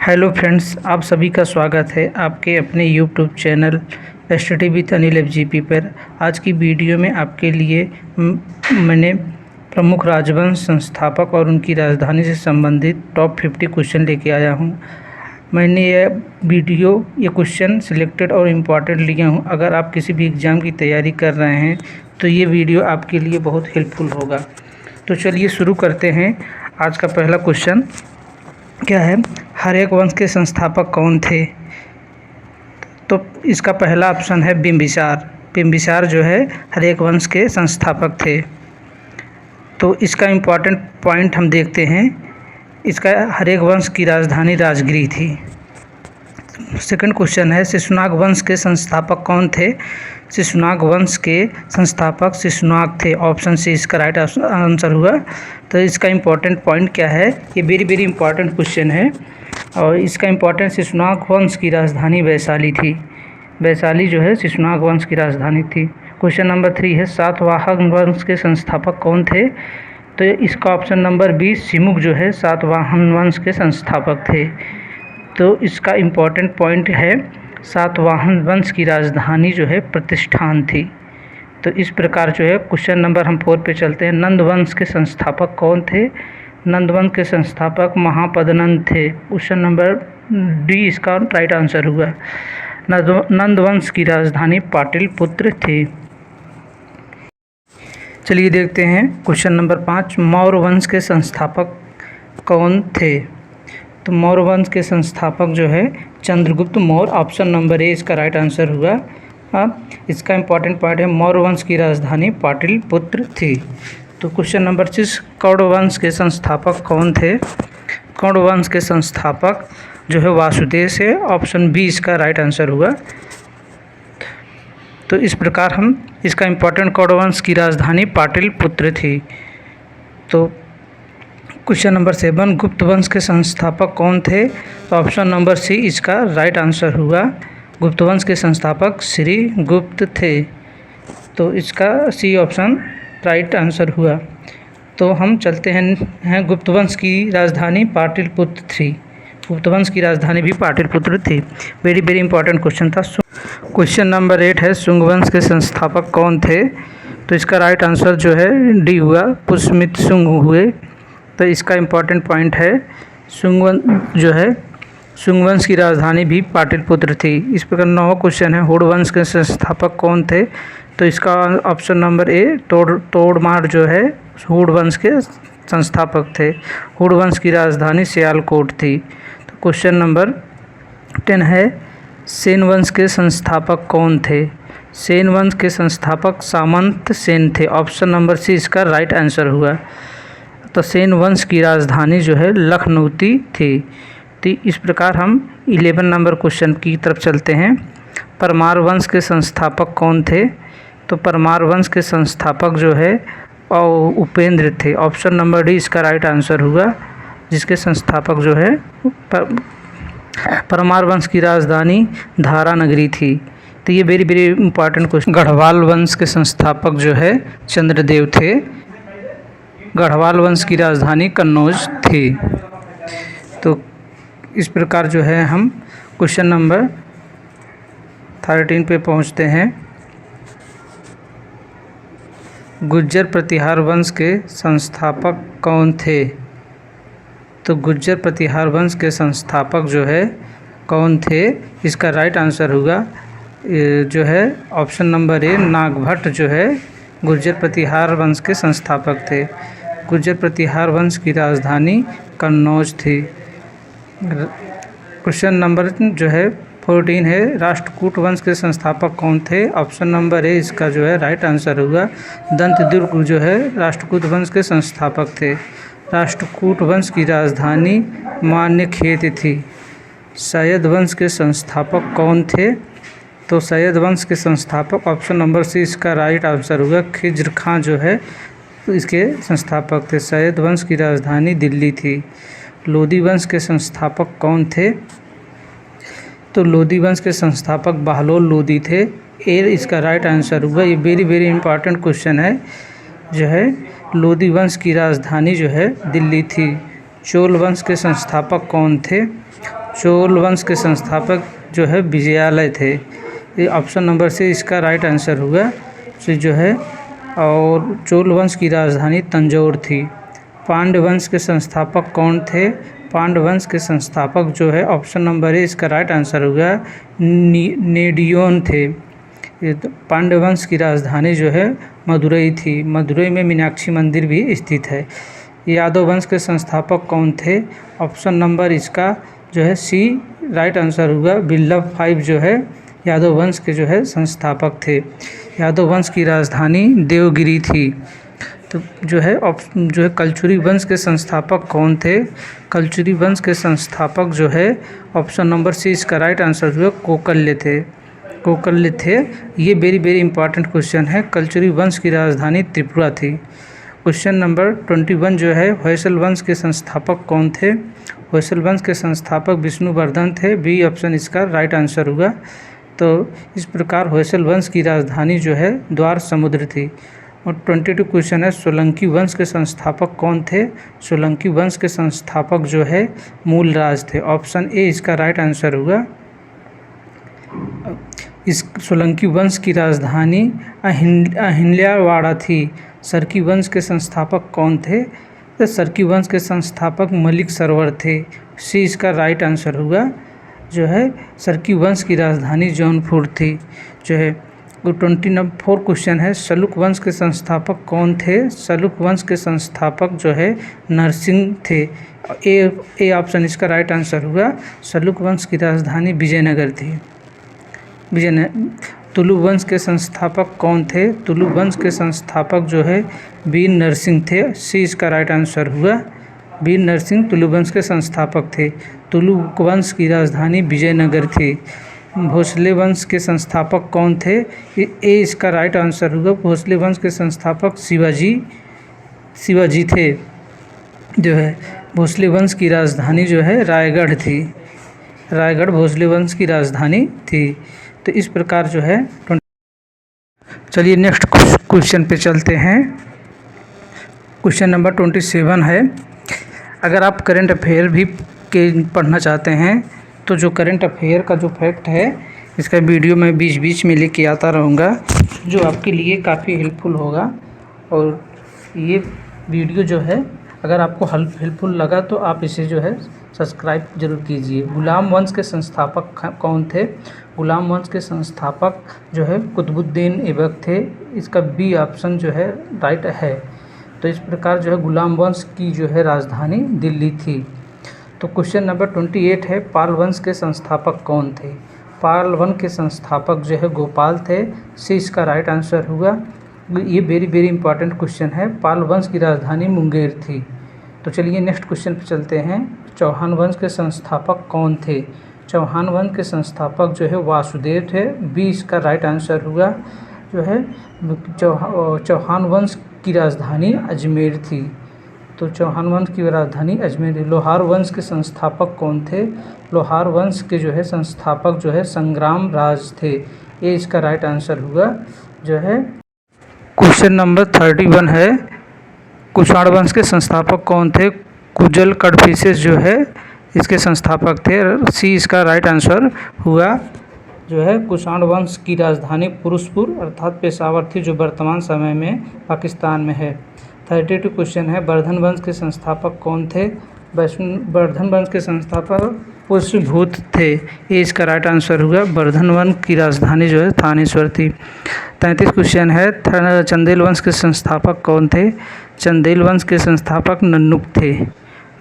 Hello friends, आप सभी का स्वागत है आपके अपने YouTube channel study with Anil FGP पर। आज की वीडियो में आपके लिए मैंने प्रमुख राजवंश संस्थापक और उनकी राजधानी से संबंधित टॉप 50 क्वेश्चन लेके आया हूं। मैंने ये क्वेश्चन सिलेक्टेड और इम्पॉर्टेंट लिया हूं। अगर आप किसी भी एग्ज़ाम की तैयारी कर रहे हैं तो ये वीडियो आपके लिए बहुत हेल्पफुल होगा। तो चलिए शुरू करते हैं। आज का पहला क्वेश्चन क्या है, हर्यक वंश के संस्थापक कौन थे? तो इसका पहला ऑप्शन है बिंबिसार। बिंबिसार जो है हर्यक वंश के संस्थापक थे। तो इसका इम्पॉर्टेंट पॉइंट हम देखते हैं। इसका हर्यक वंश की राजधानी राजगिरी थी। सेकंड क्वेश्चन है, शिशुनाग वंश के संस्थापक कौन थे? शिशुनाग वंश के संस्थापक शिशुनाग थे। ऑप्शन सी इसका राइट आंसर हुआ। तो इसका इम्पॉर्टेंट पॉइंट क्या है, ये वेरी इंपॉर्टेंट क्वेश्चन है और इसका इम्पॉर्टेंट शिशुनाग वंश की राजधानी वैशाली थी। वैशाली जो है शिशुनाग वंश की राजधानी थी। क्वेश्चन नंबर 3 है, सातवाहन वंश के संस्थापक कौन थे? तो इसका ऑप्शन नंबर बी सिमुक जो है सातवाहन वंश के संस्थापक थे। तो इसका इम्पॉर्टेंट पॉइंट है, सातवाहन वंश की राजधानी जो है प्रतिष्ठान थी। तो इस प्रकार जो है क्वेश्चन नंबर हम 4 पे चलते हैं। नंद वंश के संस्थापक कौन थे? नंद वंश के संस्थापक महापदनंद थे। क्वेश्चन नंबर डी इसका राइट आंसर हुआ। नंद वंश की राजधानी पाटलिपुत्र थी। चलिए देखते हैं क्वेश्चन नंबर 5, मौर्य वंश के संस्थापक कौन थे? तो मौर्य वंश के संस्थापक जो है Chandragupta Maurya. Option number A इसका राइट आंसर हुआ। इसका इम्पॉर्टेंट पॉइंट है, मौर्य वंश की राजधानी पाटलिपुत्र थी। तो क्वेश्चन नंबर 6, कौड़ वंश के संस्थापक कौन थे? कौड़ वंश के संस्थापक जो है वासुदेव से। ऑप्शन बी इसका राइट आंसर हुआ। तो इस प्रकार हम इसका इम्पॉर्टेंट, कौड़ वंश की राजधानी पाटलिपुत्र थी। तो क्वेश्चन नंबर 7, गुप्त वंश के संस्थापक कौन थे? तो ऑप्शन नंबर सी इसका राइट आंसर हुआ। गुप्त वंश के संस्थापक श्री गुप्त थे। तो इसका सी ऑप्शन राइट आंसर हुआ। तो हम चलते हैं गुप्त वंश की राजधानी पाटलिपुत्र थी। गुप्त वंश की राजधानी भी पाटलिपुत्र थी। वेरी इंपॉर्टेंट क्वेश्चन था। क्वेश्चन नंबर 8 है, शुंग वंश के संस्थापक कौन थे? तो इसका राइट आंसर जो है डी हुआ, पुष्यमित्र शुंग हुए। तो इसका इम्पॉर्टेंट पॉइंट है, शुंग वंश की राजधानी भी पाटलिपुत्र थी। इस प्रकार 9वां क्वेश्चन है, हुड़ वंश के संस्थापक कौन थे? तो इसका ऑप्शन नंबर ए तोड़मार जो है हुड़ वंश के संस्थापक थे। हुड़ वंश की राजधानी सियालकोट थी। तो क्वेश्चन नंबर 10 है, सेन वंश के संस्थापक कौन थे? सेन वंश के संस्थापक सामंत सेन थे। ऑप्शन नंबर सी इसका राइट आंसर हुआ। तो सेन वंश की राजधानी जो है लखनऊती थी। तो इस प्रकार हम 11 नंबर क्वेश्चन की तरफ चलते हैं। परमार वंश के संस्थापक कौन थे? तो परमार वंश के संस्थापक जो है उपेंद्र थे। ऑप्शन नंबर डी इसका राइट आंसर हुआ, जिसके संस्थापक जो है परमार वंश की राजधानी धारा नगरी थी। तो ये वेरी इंपॉर्टेंट क्वेश्चन। गढ़वाल वंश के संस्थापक जो है चंद्रदेव थे। गढ़वाल वंश की राजधानी कन्नौज थी। तो इस प्रकार जो है हम क्वेश्चन नंबर 13 पे पहुंचते हैं। गुज्जर प्रतिहार वंश के संस्थापक कौन थे? तो गुज्जर प्रतिहार वंश के संस्थापक जो है कौन थे? इसका राइट आंसर हुआ जो है ऑप्शन नंबर ए, नागभट्ट जो है गुज्जर प्रतिहार वंश के संस्थापक थे। गुज्जर प्रतिहार वंश की राजधानी कन्नौज थी। क्वेश्चन नंबर जो है 14 है, राष्ट्रकूट वंश के संस्थापक कौन थे? ऑप्शन नंबर ए इसका जो है राइट आंसर हुआ। दंतदुर्ग जो है राष्ट्रकूट वंश के संस्थापक थे। राष्ट्रकूट वंश की राजधानी मान्यखेत थी। सैयद वंश के संस्थापक कौन थे? तो सैयद वंश के संस्थापक ऑप्शन नंबर सी इसका राइट आंसर हुआ। खिज्र खां जो है इसके संस्थापक थे। सैयद वंश की राजधानी दिल्ली थी। लोदी वंश के संस्थापक कौन थे? तो लोदी वंश के संस्थापक बहलोल लोदी थे। ए इसका राइट आंसर हुआ। ये वेरी इंपॉर्टेंट क्वेश्चन है जो है, लोदी वंश की राजधानी जो है दिल्ली थी। चोल वंश के संस्थापक कौन थे? चोल वंश के संस्थापक जो है विजयालय थे। ये ऑप्शन नंबर से इसका राइट आंसर होगा जो है। और चोल वंश की राजधानी तंजौर थी। पांड्य वंश के संस्थापक कौन थे? पांड्य वंश के संस्थापक जो है ऑप्शन नंबर ए इसका राइट आंसर होगा नेडियोन थे। पांड्य वंश की राजधानी जो है मदुरई थी। मदुरई में मीनाक्षी मंदिर भी स्थित है। यादव वंश के संस्थापक कौन थे? ऑप्शन नंबर इसका जो है सी राइट आंसर होगा। बिल्लभ फाइव जो है यादव वंश के जो है संस्थापक थे। यादव वंश की राजधानी देवगिरी थी। तो जो है कलचुरी वंश के संस्थापक कौन थे? कलचुरी वंश के संस्थापक जो है ऑप्शन नंबर सी इसका राइट आंसर जो है कोकल्य थे। कोकल्य थे। ये वेरी इंपॉर्टेंट क्वेश्चन है। कलचुरी वंश की राजधानी त्रिपुरा थी। क्वेश्चन नंबर 21 जो है होयसल वंश के संस्थापक कौन थे? होयसल वंश के संस्थापक विष्णुवर्धन थे। बी ऑप्शन इसका राइट आंसर होगा। तो इस प्रकार होयसल वंश की राजधानी जो है द्वार समुद्र थी। और 22 क्वेश्चन है सोलंकी वंश के संस्थापक कौन थे? सोलंकी वंश के संस्थापक जो है मूलराज थे। ऑप्शन ए इसका राइट आंसर होगा। इस सोलंकी वंश की राजधानी अहिल्यावाड़ा थी। सरकी वंश के संस्थापक कौन थे? तो सरकी वंश के संस्थापक मलिक सरवर थे। सी इसका राइट आंसर होगा। जो है सरकी वंश की राजधानी जौनपुर थी। जो है 24 क्वेश्चन है सलुक वंश के संस्थापक कौन थे? सलुक वंश के संस्थापक जो है नरसिंह थे। ए ऑप्शन इसका राइट आंसर होगा। सलुक वंश की राजधानी विजयनगर थी। तुलु वंश के संस्थापक कौन थे? तुलु वंश के संस्थापक जो है वीर नरसिंह थे। सी इसका राइट आंसर हुआ। वीर नरसिंह तुलु वंश के संस्थापक थे। तुलु वंश की राजधानी विजयनगर थी। भोसले वंश के संस्थापक कौन थे? ए इसका राइट आंसर होगा। भोसले वंश के संस्थापक शिवाजी थे। जो है भोसले वंश की राजधानी जो है रायगढ़ थी। रायगढ़ भोसले वंश की राजधानी थी। तो इस प्रकार जो है चलिए नेक्स्ट क्वेश्चन पे चलते हैं। क्वेश्चन नंबर 27 है। अगर आप करंट अफेयर भी पढ़ना चाहते हैं तो जो करंट अफेयर का जो फैक्ट है इसका वीडियो मैं बीच में लेके आता रहूँगा, जो आपके लिए काफ़ी हेल्पफुल होगा। और ये वीडियो जो है अगर आपको हेल्पफुल लगा तो आप इसे जो है सब्सक्राइब जरूर कीजिए। गुलाम वंश के संस्थापक कौन थे? गुलाम वंश के संस्थापक जो है कुतुबुद्दीन ऐबक थे। इसका बी ऑप्शन जो है राइट है। तो इस प्रकार जो है गुलाम वंश की जो है राजधानी दिल्ली थी। तो क्वेश्चन नंबर 28 है पाल वंश के संस्थापक कौन थे? पाल वंश के संस्थापक जो है गोपाल थे। सी इसका राइट आंसर होगा। ये वेरी इंपॉर्टेंट क्वेश्चन है। पाल वंश की राजधानी मुंगेर थी। तो चलिए नेक्स्ट क्वेश्चन पे चलते हैं। चौहान वंश के संस्थापक कौन थे? चौहान वंश के संस्थापक जो है वासुदेव थे। बी इसका राइट आंसर होगा। जो है चौहान वंश की राजधानी अजमेर थी। तो चौहान वंश की राजधानी अजमेर। लोहार वंश के संस्थापक कौन थे? लोहार वंश के जो है संस्थापक जो है संग्राम राज थे। ये इसका राइट आंसर होगा। जो है क्वेश्चन नंबर 31 है। कुषाण वंश के संस्थापक कौन थे? कुजल कड़फिसेस जो है इसके संस्थापक थे। सी इसका राइट आंसर हुआ। जो है कुषाण वंश की राजधानी पुरुषपुर अर्थात पेशावर थी, जो वर्तमान समय में पाकिस्तान में है। 32 क्वेश्चन है वर्धन वंश के संस्थापक कौन थे? वर्धन वंश के संस्थापक पुष्यभूत थे। ये इसका राइट आंसर होगा। वर्धन वंश की राजधानी जो है थानेश्वर थी। 33 क्वेश्चन है चंदेल वंश के संस्थापक कौन थे? चंदेल वंश के संस्थापक नन्नुक थे।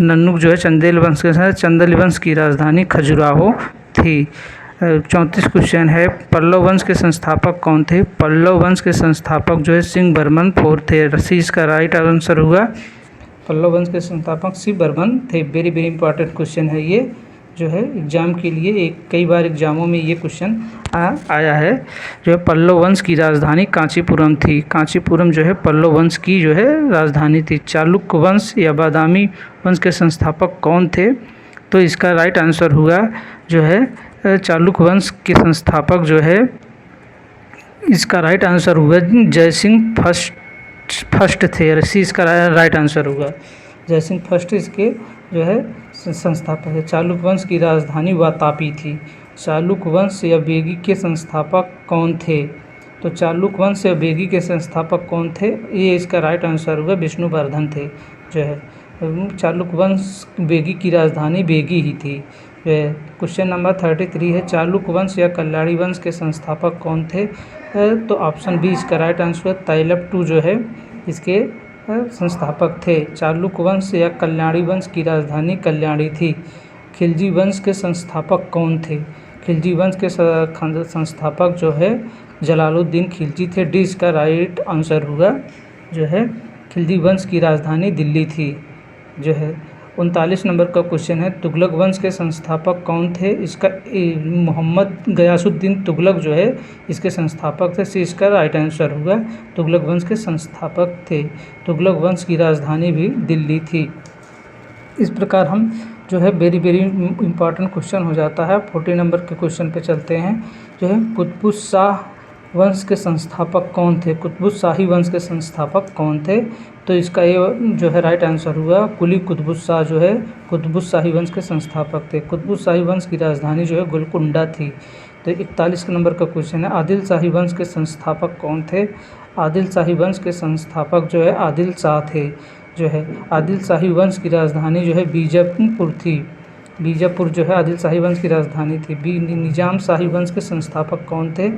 नन्नुक जो है चंदेल वंश के चंदेल वंश की राजधानी खजुराहो थी। 34 क्वेश्चन है पल्लव वंश के संस्थापक कौन थे? पल्लव वंश के संस्थापक जो है सिंह बर्मन IV थे। सी इसका राइट आंसर होगा। पल्लव वंश के संस्थापक सिंह बर्मन थे। वेरी इंपॉर्टेंट क्वेश्चन है ये, जो है एग्जाम के लिए कई बार एग्जामों में ये क्वेश्चन आया है। जो है पल्लव वंश की राजधानी कांचीपुरम थी। कांचीपुरम जो है पल्लव वंश की जो है राजधानी थी। चालुक्य वंश या बादामी वंश के संस्थापक कौन थे? तो इसका राइट आंसर हुआ जो है चालुक्य वंश के संस्थापक जो है इसका राइट आंसर हुआ जयसिंह फर्स्ट थे। सी इसका राइट आंसर होगा। जयसिंह फर्स्ट इसके जो है संस्थापक है। चालुक्य वंश की राजधानी वातापी थी। चालुक्य वंश या वेगी के संस्थापक कौन थे? तो चालुक्य वंश या वेगी के संस्थापक कौन थे? ये इसका राइट आंसर होगा, विष्णुवर्धन थे जो है। चालुक्य वंश वेगी की राजधानी वेगी ही थी। क्वेश्चन नंबर 33 है, चालुक्य वंश या कल्याणी वंश के संस्थापक कौन थे? तो ऑप्शन बी इसका राइट आंसर है, तैलप जो है इसके संस्थापक थे। चालुक्य वंश या कल्याणी वंश की राजधानी कल्याणी थी। खिलजी वंश के संस्थापक कौन थे? खिलजी वंश के संस्थापक जो है जलालुद्दीन खिलजी थे। डी इसका राइट आंसर होगा जो है। खिलजी वंश की राजधानी दिल्ली थी जो है। 39 नंबर का क्वेश्चन है, तुगलक वंश के संस्थापक कौन थे? इसका मोहम्मद गयासुद्दीन तुगलक जो है इसके संस्थापक थे। सी इसका राइट आंसर होगा, तुगलक वंश के संस्थापक थे। तुगलक वंश की राजधानी भी दिल्ली थी। इस प्रकार हम जो है वेरी इंपॉर्टेंट क्वेश्चन हो जाता है। 40 नंबर के क्वेश्चन पे चलते हैं जो है, कुतुब शाह वंश के संस्थापक कौन थे? कुतुब शाही वंश के संस्थापक कौन थे? तो इसका ये जो है राइट आंसर हुआ, कुली कुतुब शाह जो है कुतुब शाही वंश के संस्थापक थे। कुतुब शाही वंश की राजधानी जो है गोलकुंडा थी। तो 41 नंबर का क्वेश्चन है, आदिल शाही वंश के संस्थापक कौन थे? आदिल शाही वंश के संस्थापक जो है आदिल शाह थे जो है। आदिल शाही वंश की राजधानी जो है बीजापुर थी। बीजापुर जो है आदिल शाही वंश की राजधानी थी। निजाम शाही वंश के संस्थापक कौन थे?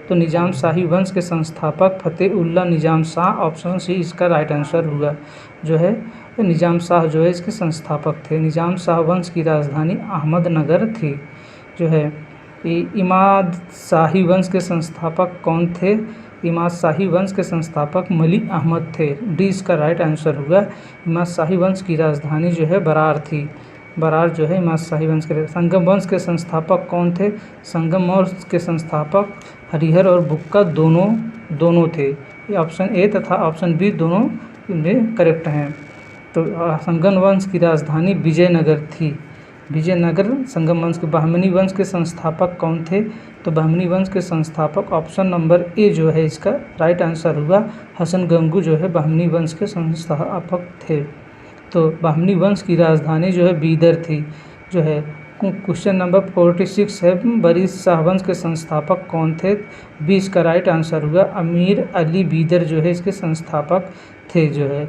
तो निजाम शाही वंश के संस्थापक फतेहुल्लाह निजाम शाह, ऑप्शन सी इसका राइट आंसर होगा जो है। निजाम शाह जो है इसके संस्थापक थे। निजाम शाह वंश की राजधानी अहमदनगर थी जो है। इमाद शाही वंश के संस्थापक कौन थे? इमाद शाही वंश के संस्थापक मलिक अहमद थे। डी इसका राइट आंसर होगा। इमाद शाही वंश की राजधानी जो है बरार थी। बरार जो है इमाद शाही वंश के। संगम वंश के संस्थापक कौन थे? संगम वंश के संस्थापक हरिहर और बुक्का दोनों थे। ये ऑप्शन ए तथा ऑप्शन बी दोनों में करेक्ट हैं। तो संगम वंश की राजधानी विजयनगर थी। विजयनगर संगम वंश के। बहमनी वंश के संस्थापक कौन थे? तो बहमनी वंश के संस्थापक ऑप्शन नंबर ए जो है इसका राइट आंसर होगा, हसन गंगू जो है बहमनी वंश के संस्थापक थे। तो बहमनी वंश की राजधानी जो है बीदर थी जो है। क्वेश्चन नंबर 46 है, बरीद शाह वंश के संस्थापक कौन थे? बी इसका राइट आंसर होगा, अमीर अली बीदर जो है इसके संस्थापक थे जो है।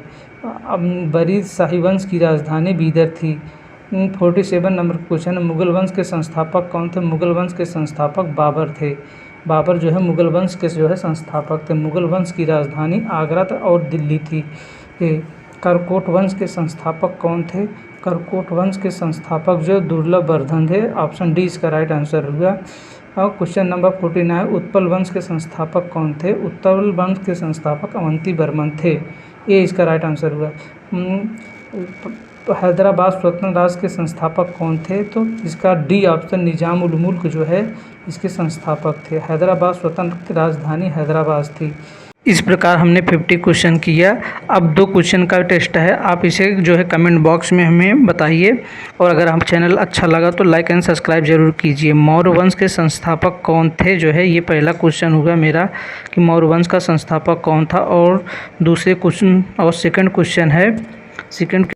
बरीद शाही वंश की राजधानी बीदर थी। 47 नंबर क्वेश्चन है, मुगल वंश के संस्थापक कौन थे? मुगल वंश के संस्थापक बाबर थे। बाबर जो है मुगल वंश के जो है संस्थापक थे। मुगल वंश की राजधानी आगरा और दिल्ली थी। करकोट वंश के संस्थापक कौन थे? करकोट वंश के संस्थापक जो दुर्लभ वर्धन थे। ऑप्शन डी इसका राइट आंसर होगा। और क्वेश्चन नंबर 49, उत्पल वंश के संस्थापक कौन थे? उत्पल वंश के संस्थापक अवंती वर्मन थे। ये इसका राइट आंसर हुआ। हैदराबाद स्वतंत्र राज्य के संस्थापक कौन थे? तो इसका डी ऑप्शन निजाम उल मुल्क जो है इसके संस्थापक थे। हैदराबाद स्वतंत्र राजधानी हैदराबाद थी। इस प्रकार हमने 50 क्वेश्चन किया। अब 2 क्वेश्चन का टेस्ट है, आप इसे जो है कमेंट बॉक्स में हमें बताइए। और अगर हम चैनल अच्छा लगा तो लाइक एंड सब्सक्राइब जरूर कीजिए। मौर्य वंश के संस्थापक कौन थे जो है, ये पहला क्वेश्चन होगा मेरा कि मौर्य वंश का संस्थापक कौन था। और दूसरे क्वेश्चन और सेकंड क्वेश्चन है, सेकंड